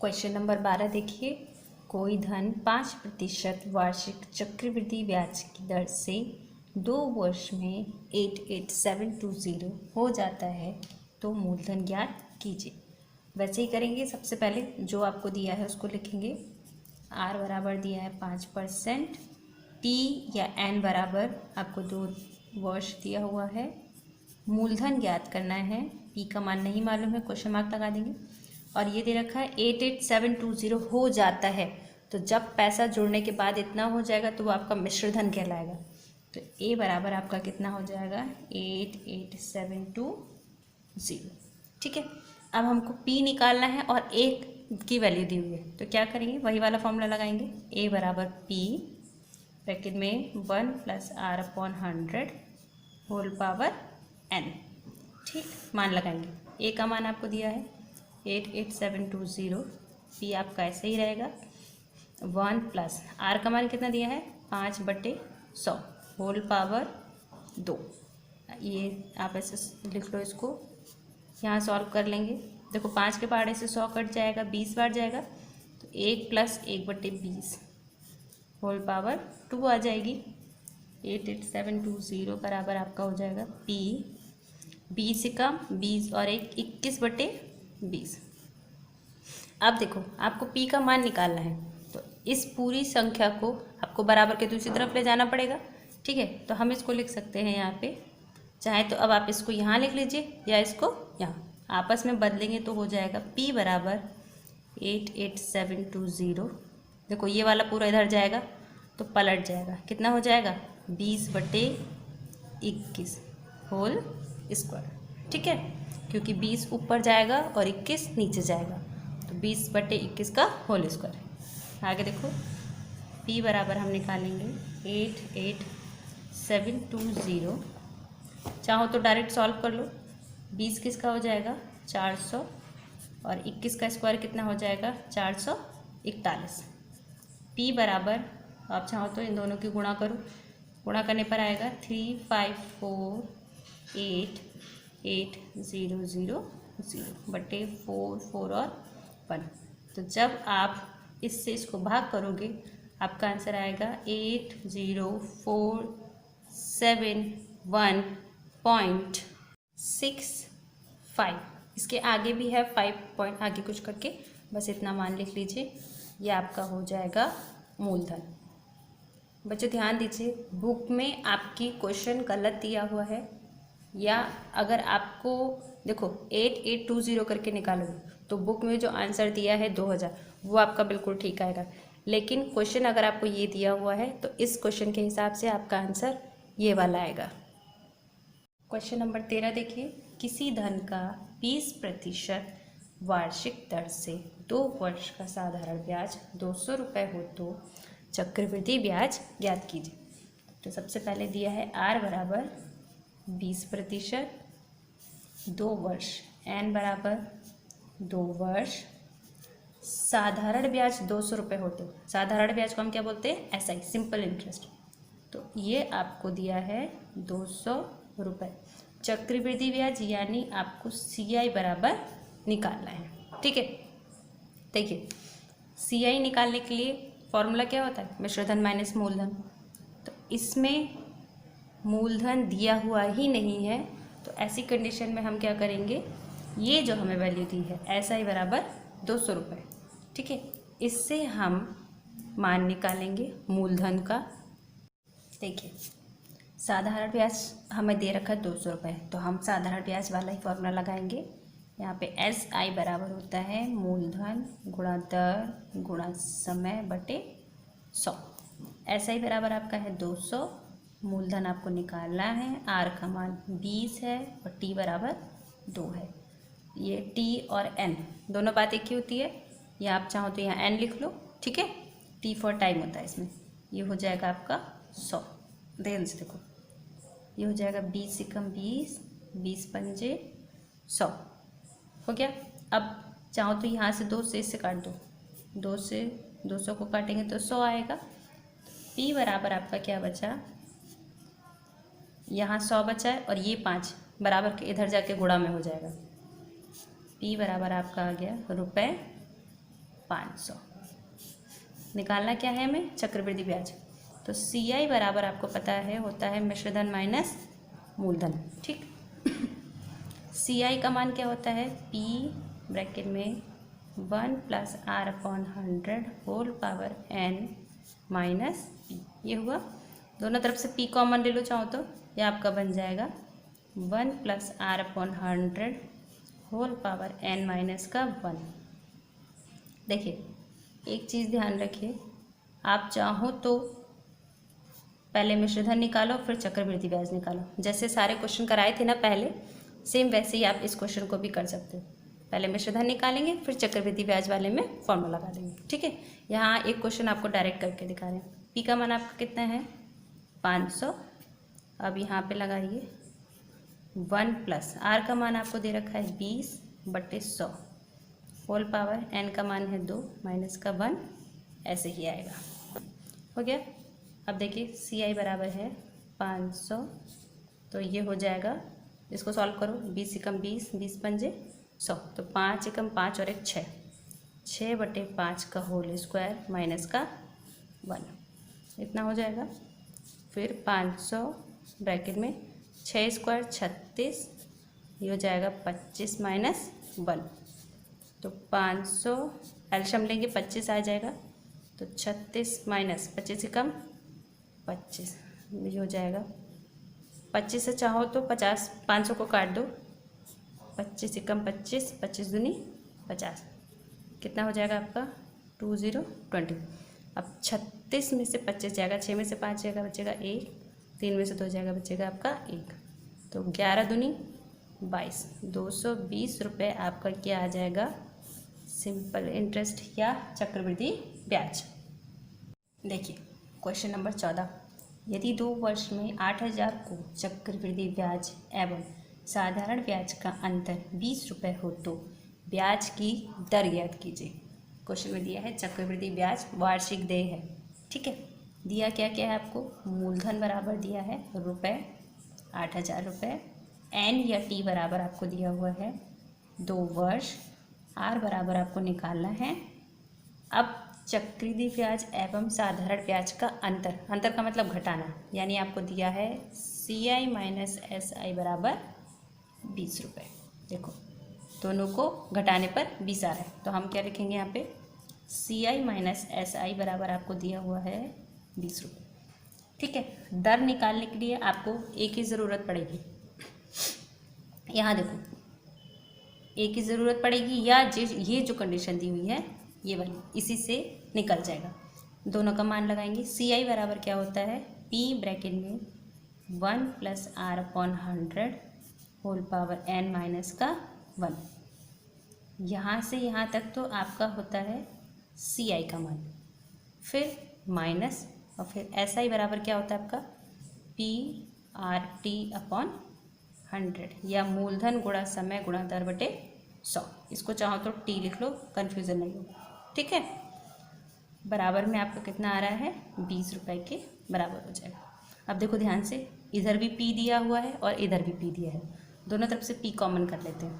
Question number 12 देखिए। कोई धन 5% वार्षिक चक्रवृद्धि ब्याज की दर से 2 वर्ष में 88720 हो जाता है तो मूलधन ज्ञात कीजिए। वैसे ही करेंगे। सबसे पहले जो आपको दिया है उसको लिखेंगे। आर बराबर दिया है 5%, टी या एन बराबर आपको 2 वर्ष दिया हुआ है। मूलधन ज्ञात करना है, पी का मान नहीं मालूम है, क्वेश्चन मार्क लगा देंगे। और ये दे रखा है 88720 हो जाता है, तो जब पैसा जुड़ने के बाद इतना हो जाएगा तो वो आपका मिश्र धन कहलाएगा। तो ए बराबर आपका कितना हो जाएगा 88720। ठीक है। अब हमको पी निकालना है और एक की वैल्यू दी हुई है, तो क्या करेंगे, वही वाला फॉर्मूला लगाएंगे। ए बराबर पी ब्रैकेट में 1 + R/100 होल पावर n। ठीक, मान लगाएंगे। ए का मान आपको दिया है 88720, पी आपका ऐसे ही रहेगा 1 + आर का मान कितना दिया है 5/100 होल पावर 2। ये आप ऐसे लिख लो, इसको यहाँ सॉल्व कर लेंगे। देखो 5 के पहाड़े से 100 कट जाएगा, 20 बार जाएगा, तो 1 + 1/20 होल पावर 2 आ जाएगी। 88720 बराबर आपका हो जाएगा पी 20 का 20 और 1 21/20। अब देखो आपको पी का मान निकालना है, तो इस पूरी संख्या को आपको बराबर के दूसरी तरफ ले जाना पड़ेगा। ठीक है, तो हम इसको लिख सकते हैं यहाँ पे, चाहे तो अब आप इसको यहाँ लिख लीजिए या इसको यहाँ, आपस में बदलेंगे तो हो जाएगा पी बराबर 88720। देखो ये वाला पूरा इधर जाएगा तो पलट जाएगा, कितना हो जाएगा 20/21 होल स्क्वायर। ठीक है, क्योंकि 20 ऊपर जाएगा और 21 नीचे जाएगा, तो 20/21 का होल स्क्वायर। आगे देखो पी बराबर हम निकालेंगे 88720। चाहो तो डायरेक्ट सॉल्व कर लो। 20 किसका हो जाएगा 400 और 21 का स्क्वायर कितना हो जाएगा 441। पी बराबर आप चाहो तो इन दोनों की गुणा करो, गुणा करने पर आएगा 3548800/4 4 और 1। तो जब आप इससे इसको भाग करोगे आपका आंसर आएगा 80471.65। इसके आगे भी है 5 पॉइंट आगे कुछ करके, बस इतना मान लिख लीजिए। ये आपका हो जाएगा मूलधन। बच्चों ध्यान दीजिए, बुक में आपकी क्वेश्चन गलत दिया हुआ है, या अगर आपको देखो 8820 करके निकालोगे तो बुक में जो आंसर दिया है 2000 वो आपका बिल्कुल ठीक आएगा, लेकिन क्वेश्चन अगर आपको ये दिया हुआ है तो इस क्वेश्चन के हिसाब से आपका आंसर ये वाला आएगा। क्वेश्चन नंबर 13 देखिए। किसी धन का 20% वार्षिक दर से 2 वर्ष का साधारण ब्याज 200 रुपये हो तो चक्रवृद्धि ब्याज ज्ञात कीजिए। तो सबसे पहले दिया है आर बराबर 20%, 2 वर्ष, एन बराबर 2 वर्ष, साधारण ब्याज 200 रुपये हो तो, साधारण ब्याज को हम क्या बोलते हैं एसआई, सिंपल इंटरेस्ट। तो ये आपको दिया है 200 रुपये। चक्रवृद्धि ब्याज यानी आपको सीआई बराबर निकालना है। ठीक है, देखिए सीआई निकालने के लिए फॉर्मूला क्या होता है, मिश्रधन माइनस मूलधन। तो इसमें मूलधन दिया हुआ ही नहीं है, तो ऐसी कंडीशन में हम क्या करेंगे, ये जो हमें वैल्यू दी है एसआई बराबर 200 रुपये। ठीक है, इससे हम मान निकालेंगे मूलधन का। देखिए साधारण ब्याज हमें दे रखा है 200 रुपये, तो हम साधारण ब्याज वाला ही फॉर्मूला लगाएंगे। यहाँ पे एस आई बराबर होता है मूलधन गुणा दर गुणा समय बटे 100। एस आई बराबर आपका है 200, मूलधन आपको निकालना है, आर का मान 20 है और टी बराबर 2 है। ये टी और एन दोनों बात एक ही होती है, या आप चाहो तो यहाँ एन लिख लो। ठीक है, टी फॉर टाइम होता है इसमें। ये हो जाएगा आपका 100। ध्यान से देखो, ये हो जाएगा 20 से कम 20, 20 पंजे 100 हो गया। अब चाहो तो यहाँ से 2 से इससे काट दो, 2 से 200 को काटेंगे तो 100 आएगा। पी बराबर आपका क्या बचा, यहाँ 100 बचा है और ये 5 बराबर के इधर जाके गुणा में हो जाएगा। पी बराबर आपका आ गया रुपये 500। निकालना क्या है हमें? चक्रवृद्धि ब्याज। तो CI बराबर आपको पता है होता है मिश्रधन माइनस मूलधन। ठीक, CI का मान क्या होता है? P ब्रैकेट में 1 + R/100 whole power n minus P। ये हुआ, दोनों तरफ से P कॉमन ले लो चाहो तो, यह आपका बन जाएगा 1 + R/100 whole power n minus का 1। देखिए एक चीज़ ध्यान रखिए, आप चाहो तो पहले मिश्रधन निकालो फिर चक्रवृद्धि ब्याज निकालो। जैसे सारे क्वेश्चन कराए थे ना पहले, सेम वैसे ही आप इस क्वेश्चन को भी कर सकते हो। पहले मिश्रधन निकालेंगे फिर चक्रवृद्धि ब्याज वाले में फॉर्मूला लगा देंगे। ठीक है, यहाँ एक क्वेश्चन आपको डायरेक्ट करके दिखा रहे हैं। P का मान आपका कितना है? 500। अब यहाँ पे लगाइए 1 + R का मान आपको दे रखा है 20/100 होल पावर n का मान है 2 माइनस का 1, ऐसे ही आएगा। हो गया। अब देखिए CI बराबर है 500, तो ये हो जाएगा, इसको सॉल्व करो, 20 × 20, 20 × 5 = 100, तो 5 × 5 और 1 6, 6/5 का होल स्क्वायर माइनस का 1, इतना हो जाएगा। फिर 500 ब्रैकेट में 6 स्क्वायर 36, ये हो जाएगा 25 माइनस 1, तो 500 एल्शियम लेंगे 25 आ जाएगा, तो 36 माइनस 25 से कम 25, ये हो जाएगा 25 से चाहो तो 50, 500 को काट दो, 25 से कम 25, 25 दूनी 50, कितना हो जाएगा आपका 2020। अब 36 में से 25 जाएगा, 6 में से 5 जाएगा बचेगा 1, 3 में से 2 जाएगा बचेगा आपका 1, तो 11 दूनी 22, 220 रुपये आपका क्या आ जाएगा? सिंपल इंटरेस्ट या चक्रवृद्धि ब्याज। देखिए क्वेश्चन नंबर 14, यदि 2 वर्ष में 8000 को चक्रवृद्धि ब्याज एवं साधारण ब्याज का अंतर 20 रुपये हो तो ब्याज की दर ज्ञात कीजिए। क्वेश्चन में दिया है चक्रवृद्धि ब्याज वार्षिक देय है। ठीक है, दिया क्या क्या है आपको? मूलधन बराबर दिया है रुपये 8000 रुपये, n या t बराबर आपको दिया हुआ है 2 वर्ष, r बराबर आपको निकालना है। अब चक्रवृद्धि ब्याज एवं साधारण ब्याज का अंतर, अंतर का मतलब घटाना, यानी आपको दिया है CI माइनस SI बराबर 20 रुपये। देखो दोनों को घटाने पर 20 आ रहा है, तो हम क्या लिखेंगे यहाँ पे? CI माइनस SI बराबर आपको दिया हुआ है 20 रुपये। ठीक है, दर निकालने के लिए आपको एक ही ज़रूरत पड़ेगी, यहाँ देखो एक ही ज़रूरत पड़ेगी, या ये जो कंडीशन दी हुई है ये वाली, इसी से निकल जाएगा। दोनों का मान लगाएंगे। CI बराबर क्या होता है? P ब्रैकेट में 1 + R/100 whole power n minus का 1। यहाँ से यहाँ तक तो आपका होता है CI का मान, फिर माइनस, और फिर SI बराबर क्या होता है आपका? PRT/100 या मूलधन गुणा समय गुणा दर बटे 100। इसको चाहो तो T लिख लो, कन्फ्यूज़न नहीं होगा। ठीक है, बराबर में आपका कितना आ रहा है? 20 रुपये के बराबर हो जाएगा। अब देखो ध्यान से, इधर भी P दिया हुआ है और इधर भी P दिया है, दोनों तरफ से P कॉमन कर लेते हैं।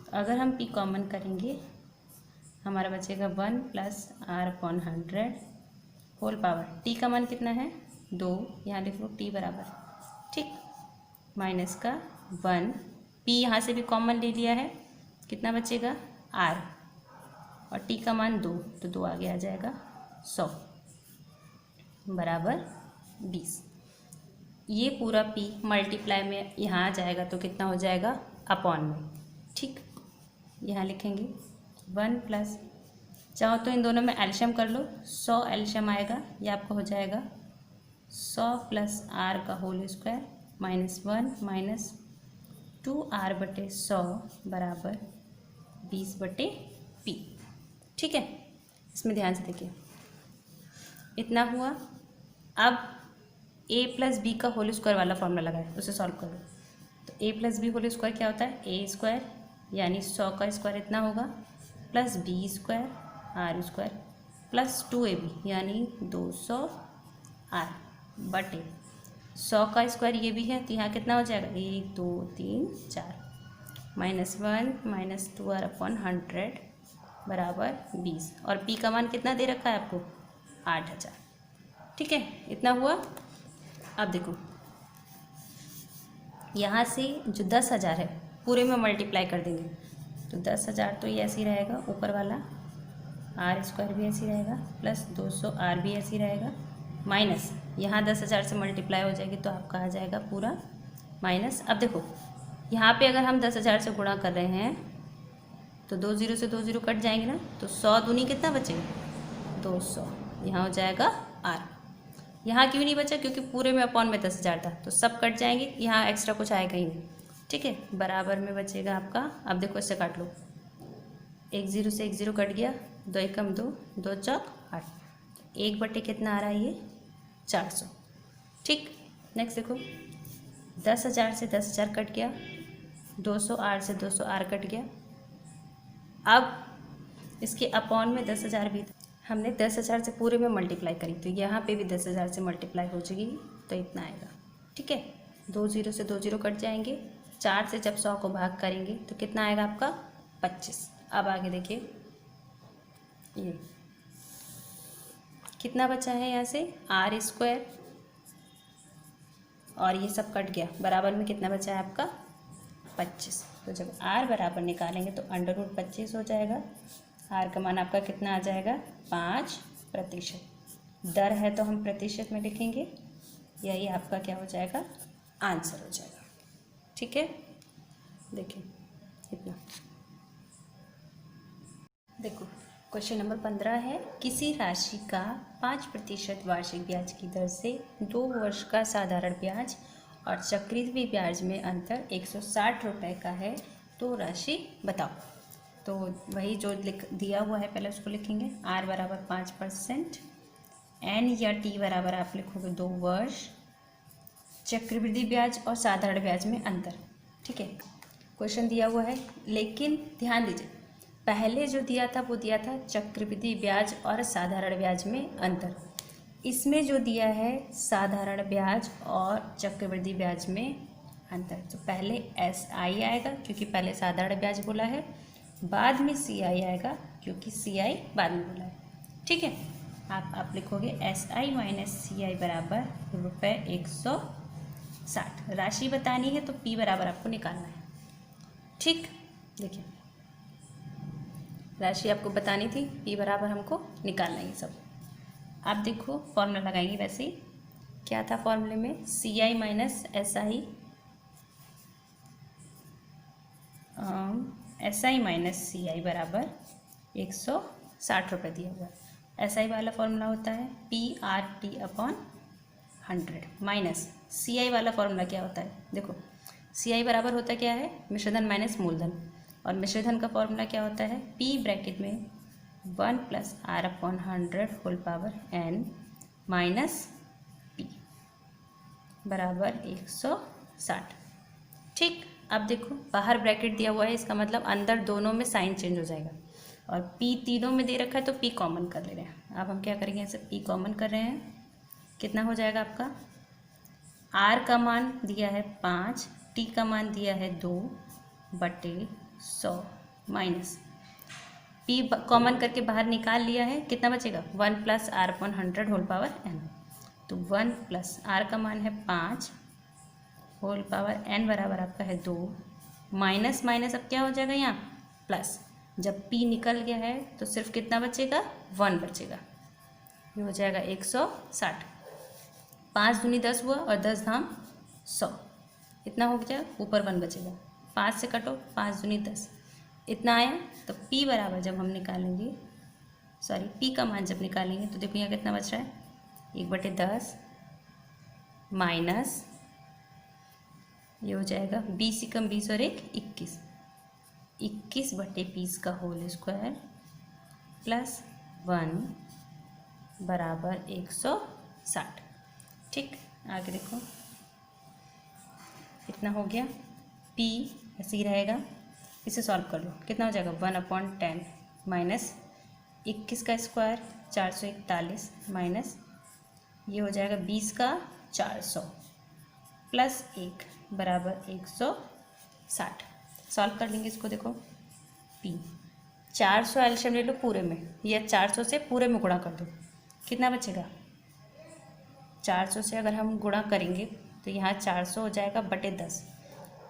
तो अगर हम P कॉमन करेंगे हमारा बचेगा 1 + R/100 होल पावर, T का मान कितना है? 2, यहाँ लिख लो T बराबर, ठीक, माइनस का 1, P यहाँ से भी कॉमन ले लिया है, कितना बचेगा? R, और T का मान 2, तो 2 आगे आ जाएगा 100 बराबर 20। ये पूरा P मल्टीप्लाई में यहाँ आ जाएगा तो कितना हो जाएगा? अपॉन में। ठीक, यहाँ लिखेंगे 1 + चाहो तो इन दोनों में एल्शियम कर लो, 100 एल्शियम आएगा, ये आपका हो जाएगा 100 + R का whole square minus 1 minus 2R/100 बराबर 20/P। ठीक है, इसमें ध्यान से देखिए, इतना हुआ। अब A + B का होल स्क्वायर वाला फॉर्मूला लगाए, उसे सॉल्व करो। तो A + B होल स्क्वायर क्या होता है? A² यानी 100 का स्क्वायर इतना होगा, plus B² R² plus 2AB यानी 200R बटे 100 का स्क्वायर ये भी है, तो यहाँ कितना हो जाएगा? 1 2 3 4 -1 -2R/100 बराबर 20 और p का मान कितना दे रखा है आपको 8000। ठीक है, इतना हुआ। अब देखो यहाँ से जो 10,000 है पूरे में मल्टीप्लाई कर देंगे तो 10,000 तो ये ऐसे ही रहेगा, ऊपर वाला आर स्क्वायर भी ऐसे ही रहेगा, प्लस 200 आर भी ऐसे ही रहेगा, माइनस यहाँ 10,000 से मल्टीप्लाई हो जाएगी तो आपका आ जाएगा पूरा माइनस। अब देखो यहाँ पे अगर हम 10,000 से गुणा कर रहे हैं तो 2 0 से 2 0 कट जाएंगे ना, तो 100 दूनी कितना बचेगा 200, यहाँ हो जाएगा आर। यहाँ क्यों नहीं बचा, क्योंकि पूरे में अपॉन में 10,000 था तो सब कट जाएंगे, यहाँ एक्स्ट्रा कुछ आएगा ही नहीं। ठीक है, बराबर में बचेगा आपका। अब देखो इससे काट लो, 1 0 से 1 0 कट गया, 2 एकम 2, 2 चौक 8, 1 बटे कितना आ रहा है ये 400। ठीक, नेक्स्ट देखो 10,000 से 10,000 कट गया, 200 आर से 200 आर कट गया। अब इसके अपॉन में 10,000 भी हमने 10,000 से पूरे में मल्टीप्लाई करी तो यहाँ पे भी 10,000 से मल्टीप्लाई हो जाएगी तो इतना आएगा। ठीक है, 2 0 से 2 0 कट जाएंगे, 4 से जब 100 को भाग करेंगे तो कितना आएगा आपका 25। अब आगे देखिए ये कितना बचा है, यहाँ से आर स्क्वायर और ये सब कट गया, बराबर में कितना बचा है आपका 25। तो जब आर बराबर निकालेंगे तो √25 हो जाएगा। आर का मान आपका कितना आ जाएगा 5%। दर है तो हम प्रतिशत में लिखेंगे, यही आपका क्या हो जाएगा आंसर हो जाएगा। ठीक है, देखिए इतना। देखो क्वेश्चन नंबर 15 है, किसी राशि का 5% वार्षिक ब्याज की दर से 2 वर्ष का साधारण ब्याज और चक्रवृद्धि ब्याज में अंतर 160 रुपये का है, तो राशि बताओ। तो वही जो लिख दिया हुआ है पहले उसको लिखेंगे, आर बराबर 5%, एन या टी बराबर आप लिखोगे 2 वर्ष, चक्रवृद्धि ब्याज और साधारण ब्याज में अंतर। ठीक है, क्वेश्चन दिया हुआ है, लेकिन ध्यान दीजिए पहले जो दिया था वो दिया था चक्रवृद्धि ब्याज और साधारण ब्याज में अंतर। इसमें जो दिया है साधारण ब्याज और चक्रवृद्धि ब्याज में अंतर, तो पहले SI आएगा क्योंकि पहले साधारण ब्याज बोला है, बाद में CI आएगा क्योंकि CI बाद में बोला है। ठीक है, आप लिखोगे SI माइनस CI बराबर ₹160। राशि बतानी है तो P बराबर आपको निकालना है। ठीक, देखिए राशि आपको बतानी थी, P बराबर हमको निकालना है सब। आप देखो फॉर्मूला लगाएंगे, वैसे ही क्या था फॉर्मूले में, CI minus SI, SI minus CI बराबर 160 रुपये दिया हुआ है। SI वाला फॉर्मूला होता है PRT अपॉन 100 माइनस CI वाला फॉर्मूला क्या होता है, देखो CI बराबर होता क्या है मिश्रधन माइनस मूलधन, और मिश्रधन का फॉर्मूला क्या होता है P ब्रैकेट में 1 + R upon 100 whole power n minus P बराबर 160। ठीक, अब देखो बाहर ब्रैकेट दिया हुआ है, इसका मतलब अंदर दोनों में साइन चेंज हो जाएगा, और P तीनों में दे रखा है तो P कॉमन कर ले रहे हैं। अब हम क्या करेंगे, ऐसे P कॉमन कर रहे हैं, कितना हो जाएगा आपका, R का मान दिया है 5, T का मान दिया है 2/100 माइनस P कॉमन करके बाहर निकाल लिया है, कितना बचेगा 1 + R upon 100 whole power n। तो 1 + R का मान है 5 होल पावर n बराबर आपका है 2, माइनस माइनस अब क्या हो जाएगा यहाँ प्लस, जब P निकल गया है तो सिर्फ कितना बचेगा 1 बचेगा, ये हो जाएगा 160। 5 दूनी 10 हुआ और 10 धाम 100, इतना हो गया, ऊपर 1 बचेगा, 5 से कटो, 5 दूनी 10, इतना आया। तो P बराबर जब हम निकालेंगे, सॉरी P का मान जब निकालेंगे तो देखो यहाँ कितना बच रहा है 1/10 माइनस ये हो जाएगा 20 × 20 और 1 21, 21/20 का होल स्क्वायर प्लस 1 बराबर 160। ठीक, आगे देखो इतना हो गया, P ऐसे ही रहेगा, इसे सॉल्व कर लो, कितना हो जाएगा 1/10 माइनस 21 का स्क्वायर 441 माइनस ये हो जाएगा 20 का 400 प्लस 1 बराबर 160। सॉल्व कर लेंगे इसको, देखो P 400 एलसीएम ले लो पूरे में, या 400 से पूरे में गुणा कर दो, कितना बचेगा? 400 से अगर हम गुणा करेंगे तो यहाँ 400 हो जाएगा बटे 10,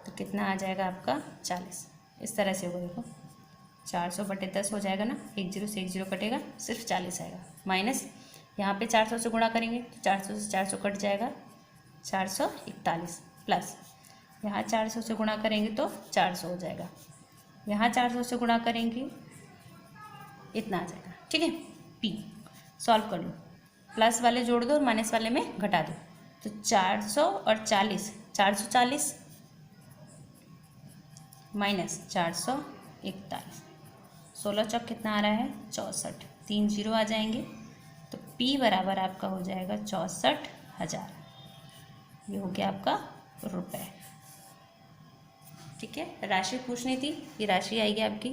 तो कितना आ जाएगा आपका 40। इस तरह से होगा, देखो 400 बटे 10 हो जाएगा ना, 1 0 से 1 0 कटेगा, सिर्फ 40 आएगा। माइनस यहाँ पे 400 से गुणा करेंगे तो 400 से 400 कट जाएगा, 441, प्लस यहाँ 400 से गुणा करेंगे तो 400 हो जाएगा, यहाँ 400 से गुणा करेंगे इतना आ जाएगा। ठीक है, पी सॉल्व कर लो, प्लस वाले जोड़ दो और माइनस वाले में घटा दो, तो 400 और 40, 440 माइनस 441, 16 चौक कितना आ रहा है? 64, 3 0 आ जाएंगे, तो P बराबर आपका हो जाएगा 64,000। ये हो गया आपका रुपए। ठीक है, राशि पूछनी थी, ये राशि आएगी आपकी,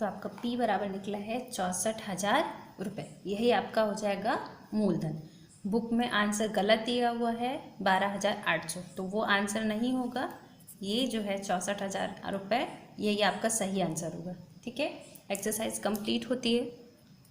तो आपका P बराबर निकला है 64,000 रुपये। यही आपका हो जाएगा मूलधन। बुक में आंसर गलत दिया हुआ है 12,800, तो वो आंसर नहीं होगा, ये जो है 64,000 रुपये, यही आपका सही आंसर होगा। ठीक है, एक्सरसाइज कंप्लीट होती है।